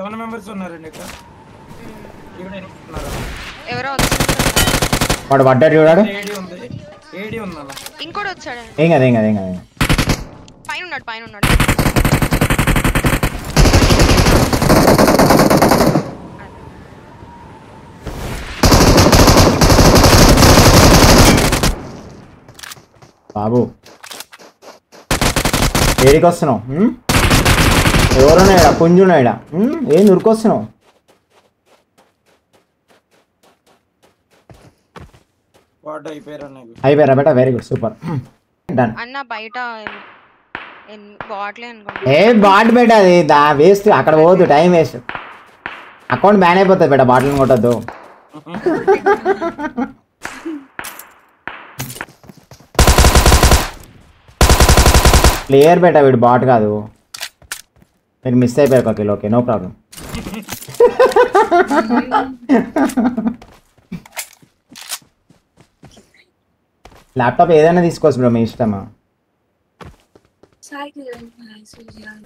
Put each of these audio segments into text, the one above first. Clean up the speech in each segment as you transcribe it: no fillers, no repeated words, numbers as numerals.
7 members ఉన్నారండి ఇక్కడ. ఎవరో వాడు పడ్డాడు చూడాడు. ఏడి ఉందన్న. ఇంకోటి వచ్చాడు. ఏం కదా పైన ఉన్నాడు. బాబు ఏడికి వస్తున్నావు? ఎవరున్నాయా? పుంజున్నాయడా? ఏం ఉరికొస్తున్నావు? అయిపోయారా బేటా? Very good, super, done. అన్న బయట బాట్లే అనుకుంటా. ఏ బాట్ బేటా, అది వేస్ట్, అక్కడ పోవద్దు, టైం వేస్ట్. అకౌంట్ బ్యాన్ అయిపోతుంది బేటా, బాటిల్ కొట్టద్దు. ప్లేయర్ బేటా, వీడు బాట్ కాదు. మీరు మిస్ అయిపోయారు ఒక kilo. Okay, no problem. Laptop ఏదైనా తీసుకోవచ్చు బ్రో, మీ ఇష్టమా.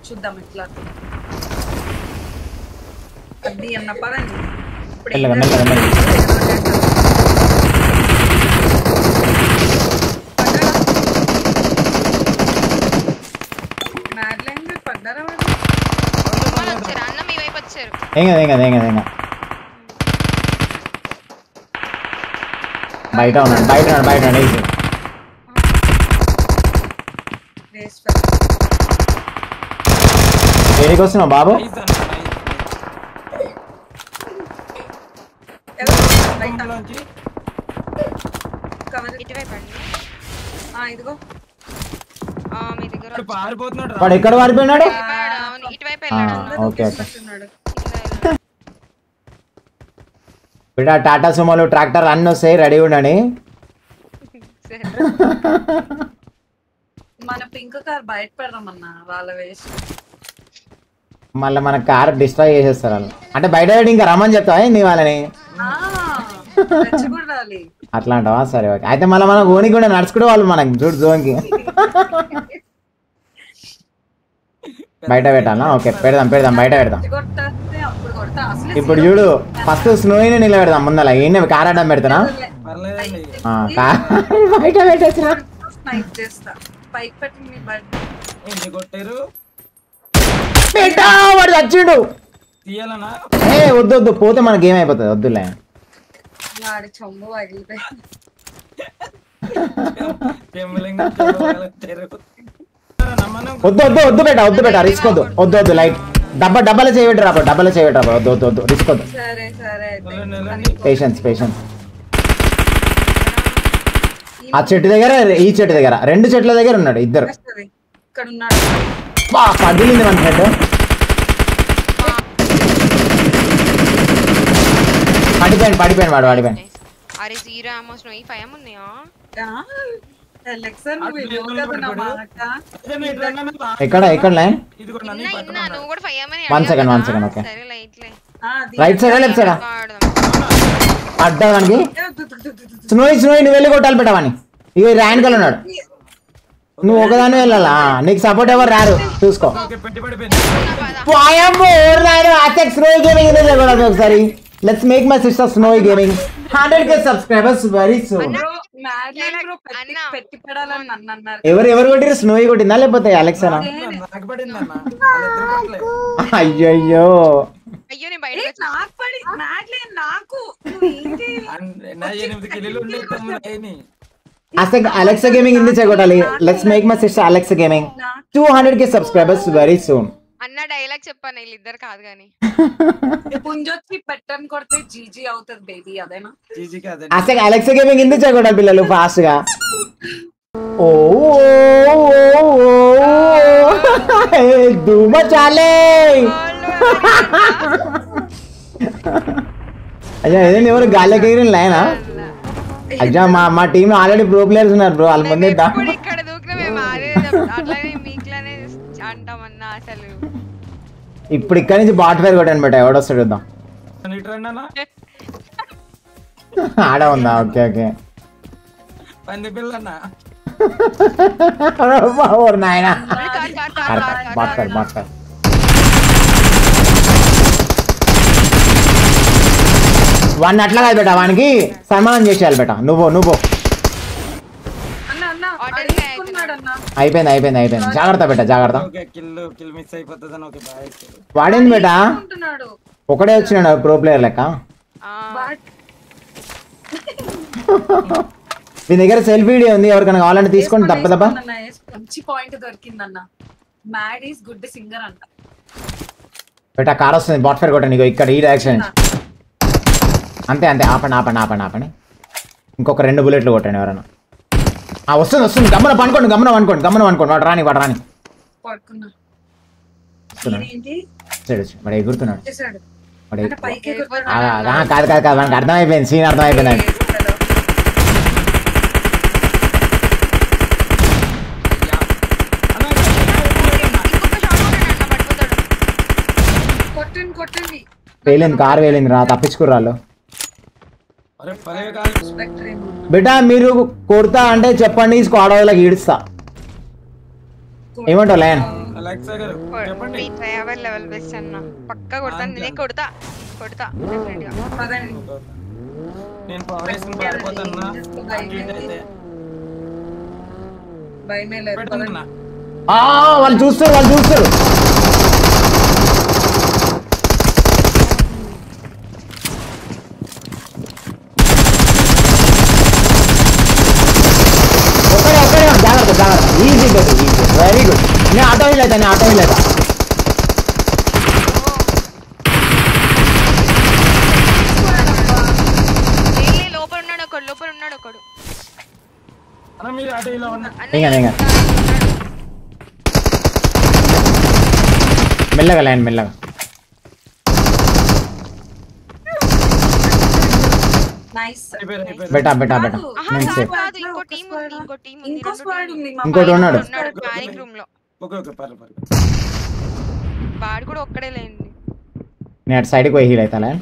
చూద్దాం ఎట్లా అది అన్న పరండి. ఏం కదా బయట ఉన్నాడు. ఏడికి వస్తున్నావు బాబు? వాడు ఎక్కడ పారిపోయినాడు? ఓకే బిడ్డ, టాటా సుమోలు, ట్రాక్టర్ అన్నీ వస్తాయి, రెడీ ఉండని. మన పింక్ కార్ బయట పెడదామన్నా, వాళ్ళ వేసి మళ్ళీ మన కార్ డిస్ట్రాయ్ చేసేస్తారు వాళ్ళు. అంటే బయట ఇంకా రమ్మని చెప్తావా నీ వాళ్ళని? అట్లా అంటావా? సరే ఓకే. అయితే మళ్ళీ మనం ఓనికి కూడా నడుచుకుంటే వాళ్ళు మనకి చూడు జోన్కి బయట పెట్టాలా? ఓకే, పెడదాం బయట పెడదాం. ఇప్పుడు చూడు, ఫస్ట్ స్నోయిని నిలబెడదాం ముందల. ఏంటి కార్ అడ్డం పెడతానా? బయట పెట్టేసిన వాడు చచ్చిండు. ఏ వద్దు, పోతే మనకి గేమ్ అయిపోతుంది. వద్దులే, వద్దు బేటా, రిస్క్ వద్దు. లైట్ డబ్బాలో చేయబెట్టరా, వద్దు, రిస్క్ వద్దు. పేషెన్స్. ఆ చెట్టు దగ్గర, ఈ చెట్టు దగ్గర, 2 చెట్ల దగ్గర ఉన్నాడు. ఇద్దరు పడిలింది మన హెడ్. పడిపోయాను వాడు. ఎక్కడ లైన్? 1 సెకండ్. ఓకే, రైట్ సైడా లెఫ్ట్ సైడా? అడ్డా దానికి. స్నోయి నువ్వు వెళ్ళి కొట్టాలి పెట్టావని. ఇక ర్యాన్కల్ ఉన్నాడు, నువ్వు ఒకదాన్ని వెళ్ళాలా? నీకు సపోర్ట్ ఎవరు రారు, చూసుకో. ఒకసారి let's make my sister స్నోయి gaming 100K subscribers very soon. ఎవరు కొట్టిరు? స్నోయి కొట్టిందా లేకపోతే అలెక్సానా? అయ్యో Alexa Gaming in the chegotali. Let's make my sister Alexa Gaming 200K subscribers very soon. అన్న డైలాగ్ చెప్పాను వీళ్ళిద్దరు కాదు గాని. పుంజొచ్చి పెట్టన్ కొడితే జీజీ అవుతది బేబీ, అదేనా? జీజీ కాదు. అసలు Alexa Gaming in the chegotali పిల్లలు ఫాస్ట్ గా. ఓ ధూమ చాలే. అయ్యా ఏదైనా ఎవరు గాలికి ఎగిరిన లైనా? అయ్యా మా టీమ్ ఆల్రెడీ ప్రో ప్లేయర్స్ ఉన్నారు బ్రో, వాళ్ళ ముందే ఇక్కడ దూకిన మేము అట్లానే మీకులానే అంటామన్నా. అసలు ఇప్పుడు ఇక్కడ నుంచి బాట్ ఫైర్ కొట్టాను బేట, ఎవడొస్తాడు చూద్దాం. ఆడ ఉందా? ఓకే ఓకే నాయన బాట్ ఫైర్. వాడిని అట్లా కాదు బేట, వానికి సన్మానం చేసేయాలి బేట. నువ్వు అన్న అన్న Order అడుగుతున్నాడు అన్న. అయిపోయింది. జాగ్రత్త బేట, జాగ్రత్త. ఓకే కిల్ మిస్ అయిపోతుందని ఓకే బాయ్. వాడేంది బేట అంటున్నాడు. ఒకడే వచ్చినాడు ప్రో ప్లేయర్ లెక్క. బట్ మీ దగ్గర సెల్ఫీ వీడియో ఉంది, ఎవరికైనా కావాలంటే తీసుకోండి. తప్ప మంచి పాయింట్ దొరికిందన్న. మ్యాడ్ ఈస్ గుడ్ సింగర్ అంట. బేట కార్ వస్తుంది, బాట్ ఫైర్ కొట్టండి. ఇక్కడ ఈ డైరెక్షన్ అంతే. ఆపండి. ఇంకొక 2 బుల్లెట్లు కొట్టండి ఎవరైనా. వస్తుంది. గమ్మన పనుకోండి. వాడు రాని పడుకున్నా. వాడు ఎగురుతున్నాడు. చేశాడు. వాడు అంటే పైకి ఎగురుతాడు. కాదు వానికి అర్థమైపోయింది, సీన్ అర్థమైపోయింది. కొట్టండి. కారు వేలింది రా, తప్పించుకుర్రాళ్ళు. అరే పరే కాల్ స్పెక్టర్ ఏమో. బేటా మీరు కొడతా అంటే చెప్పండి, స్క్వాడ్ వాళ్ళకి ఈడుస్తా. ఏమంటావు లయన్? అలెక్సా గారు చెప్పండి. ట్రావెల్ లెవెల్ బెస్ట్ అన్న. పక్కా కొడతాను, నేనే కొడతా డెఫినెట్ గా. పదండి. నేను పవర్ వేసుకుని పారిపోతాను. భయమే లేదు. పెట్టుకున్నా. వాళ్ళు చూస్తారు. జాగ్రత్త. Easy very good. నేను ఆటో వెళ్ళేదా లోపల ఉన్నాడు ఒకడు. అన్న మీరు అటు ఇలా ఉన్నా. మెల్లగా లైన్ మెల్లగా. నైస్. బేటా నేను సేఫ్. ఇంకోటి ఉన్నాడు పానిక్ రూమ్ లో. ఓకే పర్లేదు. వాడు కూడా ఒక్కడే లేండి. నేను అటు సైడ్కి పోయి హీల్ అవుతా లైన్.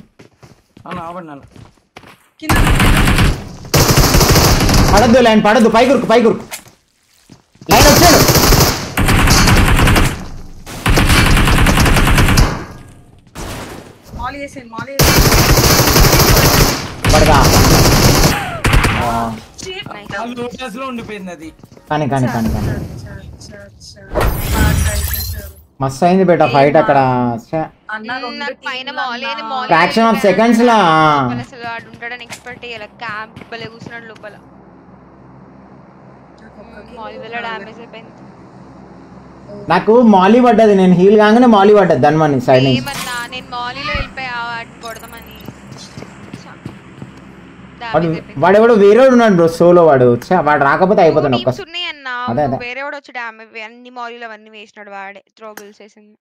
అన్న ఆవండి అన్న. పడద్దు లైన్, పైకి ఉరుకు. లైన్ వచ్చాడు. పడగా లోటస్ లో ఉండిపోయింది అది. కానీ మస్తు అయింది బేటా ఫైట్ అక్కడ. ఫ్రాక్షన్ ఆఫ్ సెకండ్స్ లా ఉంటాడని ఎక్స్పెక్ట్ చేయాలి. క్యాంప్ భలే కూర్చున్నాడు లోపల. డ్యామేజ్ అయిపోయింది. నాకు మాలీ పడ్డది, నేను హీల్ కాగానే మాలీ పడ్డది ధన్మని సైడ్ నుంచి. నేను మాలీలో వెళ్ళిపోయా కొడదామని. వాడెవడో వేరే ఉన్నాడు బ్రో, సోలో వాడు రాకపోతే అయిపోతాను. వేరే వాడు వచ్చి డ్యామేజ్ అన్ని మాలీలో అవన్నీ వేసినాడు వాడే. త్రోబుల్స్ వేసింది.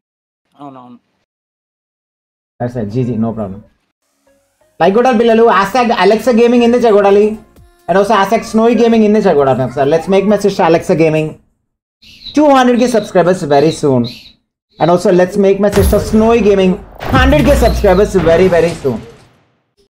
అవునవును. GG no problem. లైక్ కొట్టాలి పిల్లలు. అలెక్సా గేమింగ్ ఎందుకు చేయకూడాలి? అండ్ ఆల్సో స్నోయి గేమింగ్ ఎందుకు చేయకూడాలి? Sir let's make message Alexa gaming 200k subscribers very soon. And also let's make message for Snowy Gaming 100k subscribers very soon.